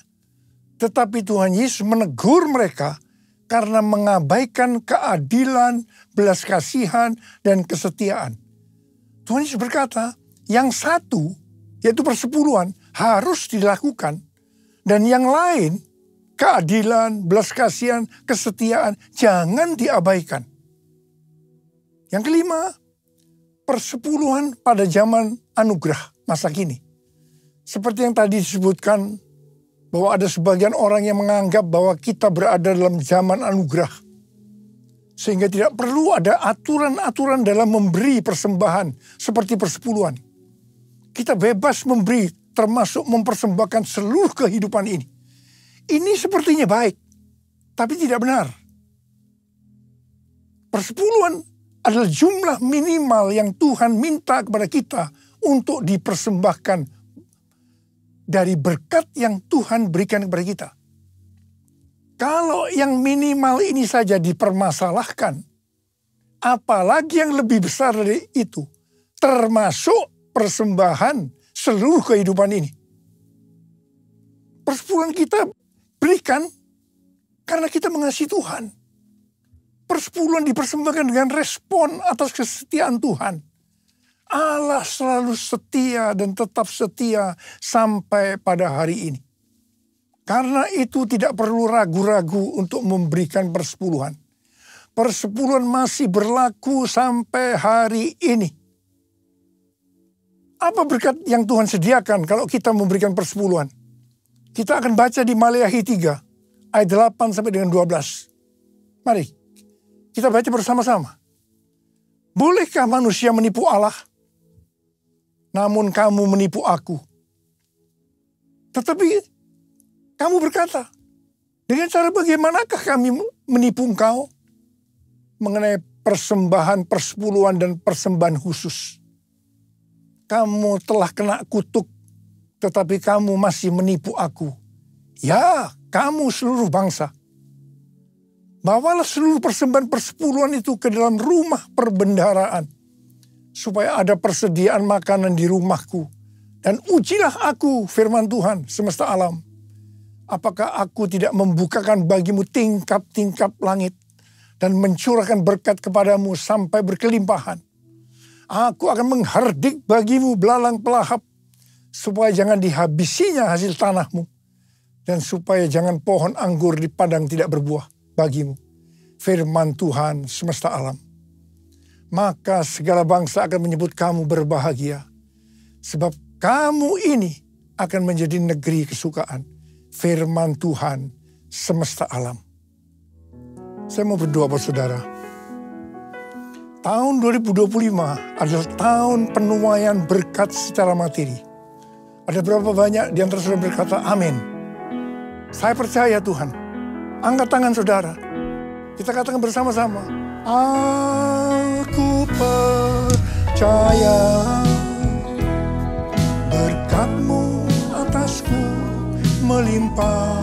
tetapi Tuhan Yesus menegur mereka karena mengabaikan keadilan, belas kasihan, dan kesetiaan. Tuhan Yesus berkata, yang satu, yaitu persepuluhan, harus dilakukan. Dan yang lain, keadilan, belas kasihan, kesetiaan, jangan diabaikan. Yang kelima, persepuluhan pada zaman anugerah masa kini. Seperti yang tadi disebutkan, bahwa ada sebagian orang yang menganggap bahwa kita berada dalam zaman anugerah. Sehingga tidak perlu ada aturan-aturan dalam memberi persembahan seperti persepuluhan. Kita bebas memberi, termasuk mempersembahkan seluruh kehidupan ini. Ini sepertinya baik, tapi tidak benar. Persepuluhan adalah jumlah minimal yang Tuhan minta kepada kita untuk dipersembahkan dari berkat yang Tuhan berikan kepada kita. Kalau yang minimal ini saja dipermasalahkan, apalagi yang lebih besar dari itu, termasuk persembahan seluruh kehidupan ini. Persepuluhan kita berikan karena kita mengasihi Tuhan. Persepuluhan dipersembahkan dengan respon atas kesetiaan Tuhan. Allah selalu setia dan tetap setia sampai pada hari ini. Karena itu tidak perlu ragu-ragu untuk memberikan persepuluhan. Persepuluhan masih berlaku sampai hari ini. Apa berkat yang Tuhan sediakan kalau kita memberikan persepuluhan? Kita akan baca di Maleakhi 3 ayat 8 sampai dengan 12. Mari kita baca bersama-sama. Bolehkah manusia menipu Allah? Namun kamu menipu aku. Tetapi kamu berkata, dengan cara bagaimanakah kami menipu engkau? Mengenai persembahan, persepuluhan, dan persembahan khusus. Kamu telah kena kutuk, tetapi kamu masih menipu aku. Ya, kamu seluruh bangsa. Bawalah seluruh persembahan persepuluhan itu ke dalam rumah perbendaharaan, supaya ada persediaan makanan di rumahku. Dan ujilah aku, firman Tuhan semesta alam. Apakah aku tidak membukakan bagimu tingkap-tingkap langit dan mencurahkan berkat kepadamu sampai berkelimpahan. Aku akan menghardik bagimu belalang pelahap, supaya jangan dihabisinya hasil tanahmu, dan supaya jangan pohon anggur di padang tidak berbuah bagimu. Firman Tuhan semesta alam. Maka segala bangsa akan menyebut kamu berbahagia, sebab kamu ini akan menjadi negeri kesukaan. Firman Tuhan semesta alam. Saya mau berdoa buat saudara. Tahun 2025 adalah tahun penuaian berkat secara materi. Ada berapa banyak di antara saudara berkata amin? Saya percaya Tuhan. Angkat tangan saudara. Kita katakan bersama-sama. Aku percaya berkat-Mu atasku melimpah,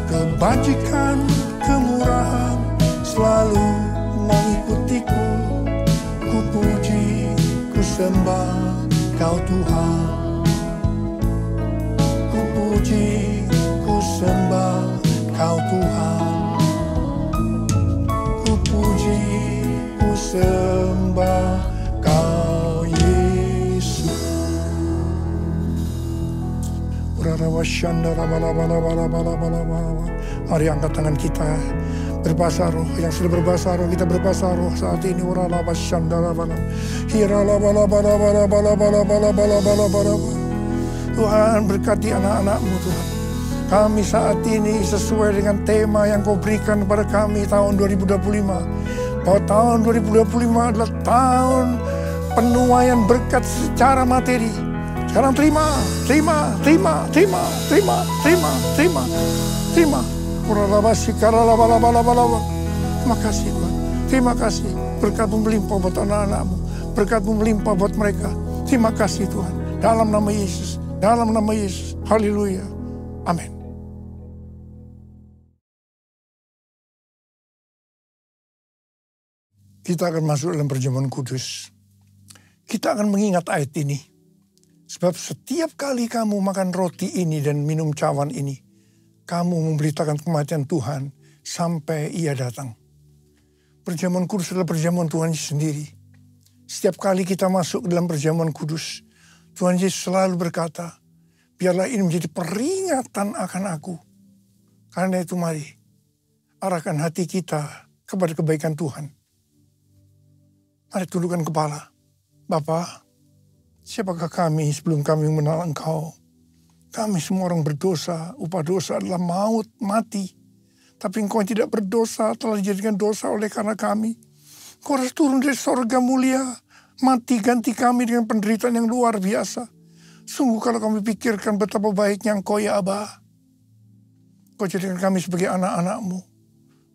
kebajikan, kemurahan selalu mengikutiku. Ku puji, ku sembah Kau Tuhan. Ku puji, ku sembah Kau Tuhan. Ku puji, ku sembah Kau Yesus. Mari angkat tangan kita berbahasa roh. Yang sudah berbahasa roh, kita berbahasa roh saat ini. Tuhan berkati anak-anak-Mu Tuhan. Kami saat ini sesuai dengan tema yang Kau berikan kepada kami tahun 2025. Bahwa tahun 2025 adalah tahun penuaian berkat secara materi. Sekarang terima. Terima kasih Tuhan. Terima kasih. Berkat-Mu melimpah buat anak-anak-Mu. Berkat-Mu melimpah buat mereka. Terima kasih Tuhan. Dalam nama Yesus. Dalam nama Yesus. Haleluya. Amin. Kita akan masuk dalam perjamuan kudus. Kita akan mengingat ayat ini. Sebab setiap kali kamu makan roti ini dan minum cawan ini, kamu memberitakan kematian Tuhan sampai Ia datang. Perjamuan kudus adalah perjamuan Tuhan Yesus sendiri. Setiap kali kita masuk ke dalam perjamuan kudus, Tuhan Yesus selalu berkata, biarlah ini menjadi peringatan akan aku. Karena itu mari, arahkan hati kita kepada kebaikan Tuhan. Mari tundukkan kepala. Bapa, siapakah kami sebelum kami mengenal Engkau? Kami semua orang berdosa, upah dosa adalah maut, mati. Tapi Engkau yang tidak berdosa telah dijadikan dosa oleh karena kami. Engkau harus turun dari sorga mulia, mati ganti kami dengan penderitaan yang luar biasa. Sungguh kalau kami pikirkan betapa baiknya Engkau ya Aba. Engkau jadikan kami sebagai anak-anak-Mu.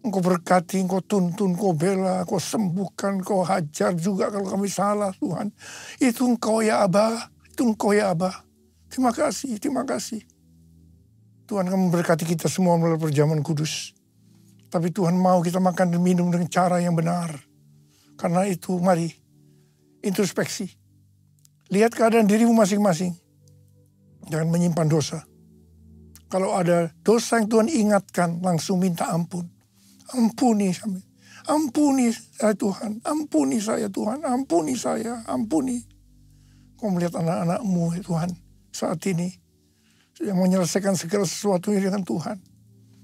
Engkau berkati, Engkau tuntun, Engkau bela, Engkau sembuhkan, Engkau hajar juga kalau kami salah Tuhan. Itu Engkau ya Aba, itu Engkau ya Aba. Terima kasih, terima kasih. Tuhan akan memberkati kita semua melalui perjamuan kudus. Tapi Tuhan mau kita makan dan minum dengan cara yang benar. Karena itu mari introspeksi. Lihat keadaan dirimu masing-masing. Jangan menyimpan dosa. Kalau ada dosa yang Tuhan ingatkan, langsung minta ampun. Ampuni saya. Ampuni saya Tuhan. Ampuni saya Tuhan. Ampuni saya. Ampuni. Kau melihat anak-anak-Mu Tuhan saat ini. yang menyelesaikan segala sesuatu dengan Tuhan.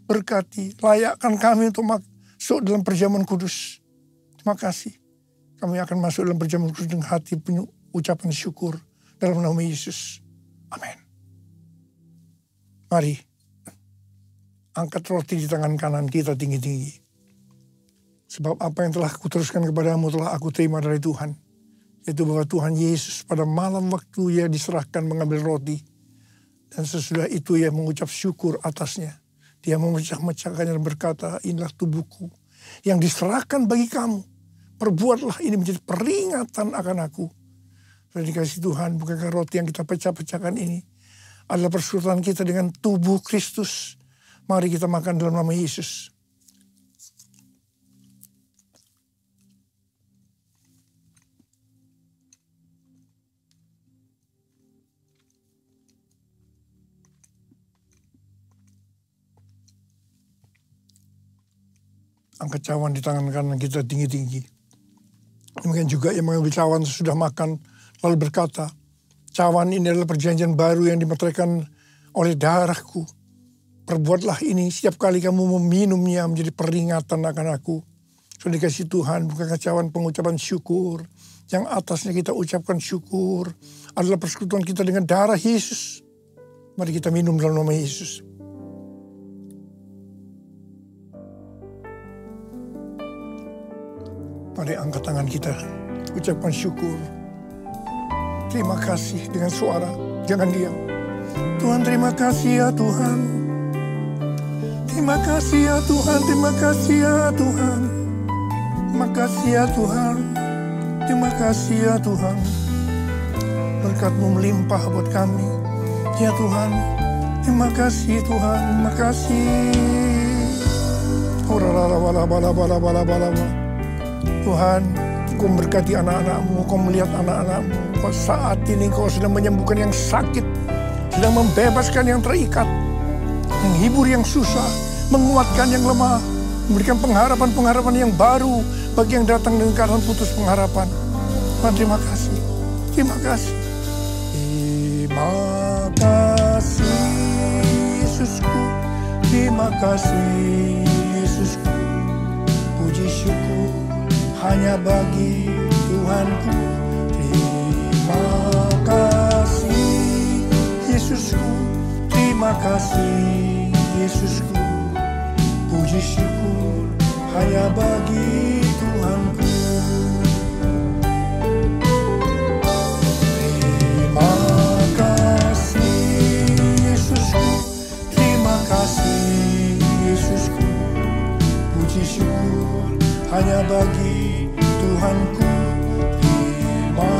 Berkati, layakkan kami untuk masuk dalam perjamuan kudus. Terima kasih. Kami akan masuk dalam perjamuan kudus dengan hati penuh ucapan syukur dalam nama Yesus. Amin. Mari, angkat roti di tangan kanan kita tinggi-tinggi. Sebab apa yang telah kuteruskan kepadamu telah aku terima dari Tuhan. Yaitu bahwa Tuhan Yesus pada malam waktu ia diserahkan mengambil roti. Dan sesudah itu ia mengucap syukur atasnya. Dia memecah-mecahkannya dan berkata, inilah tubuhku yang diserahkan bagi kamu. Perbuatlah ini menjadi peringatan akan aku. Sudah dikasih Tuhan, bukankah roti yang kita pecah-pecahkan ini adalah persekutuan kita dengan tubuh Kristus. Mari kita makan dalam nama Yesus. Angkat cawan di tangan kanan kita tinggi-tinggi. Demikian juga yang mengambil cawan sesudah makan lalu berkata, cawan ini adalah perjanjian baru yang dimeteraikan oleh darahku. Perbuatlah ini setiap kali kamu meminumnya menjadi peringatan akan aku. Sudah dikasih Tuhan, bukankah cawan pengucapan syukur. Yang atasnya kita ucapkan syukur adalah persekutuan kita dengan darah Yesus. Mari kita minum dalam nama Yesus. Mari angkat tangan kita, ucapkan syukur. Terima kasih dengan suara, jangan diam. Tuhan terima kasih ya Tuhan. Terima kasih ya Tuhan, terima kasih ya Tuhan. Terima kasih ya Tuhan, terima kasih ya Tuhan. Berkat-Mu melimpah buat kami. Ya Tuhan, terima kasih Tuhan, terima kasih. Tuhan, Kau memberkati anak-anak-Mu, Kau melihat anak-anak-Mu. Kau saat ini Kau sedang menyembuhkan yang sakit, sedang membebaskan yang terikat, menghibur yang susah, menguatkan yang lemah, memberikan pengharapan-pengharapan yang baru bagi yang datang dengan keadaan putus pengharapan. Tuhan, terima kasih. Terima kasih. Terima kasih Yesusku. Terima kasih Yesusku. Puji syukur hanya bagi Tuhanku. Terima kasih Yesusku. Terima kasih Yesusku. Puji syukur hanya bagi Tuhanku. Terima kasih Yesusku. Terima kasih Yesusku. Puji syukur hanya bagi Tuhanku. Terima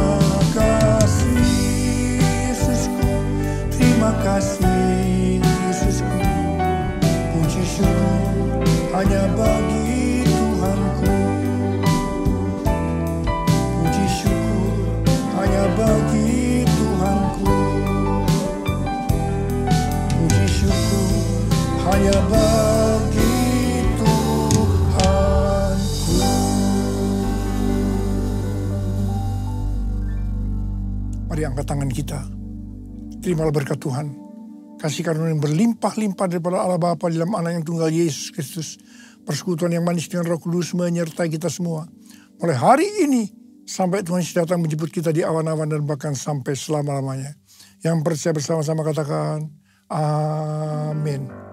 kasih Yesusku. Terima kasih Yesusku. Puji syukur hanya bagi Tuhanku. Puji syukur hanya bagi Tuhanku. Puji syukur hanya bagi angkat tangan kita. Terimalah berkat Tuhan. Kasih karunia yang berlimpah-limpah daripada Allah Bapa dalam Anak yang tunggal Yesus Kristus. Persekutuan yang manis dengan Roh Kudus menyertai kita semua. Mulai hari ini sampai Tuhan datang menjemput kita di awan-awan dan bahkan sampai selama-lamanya. Yang percaya bersama-sama katakan amin.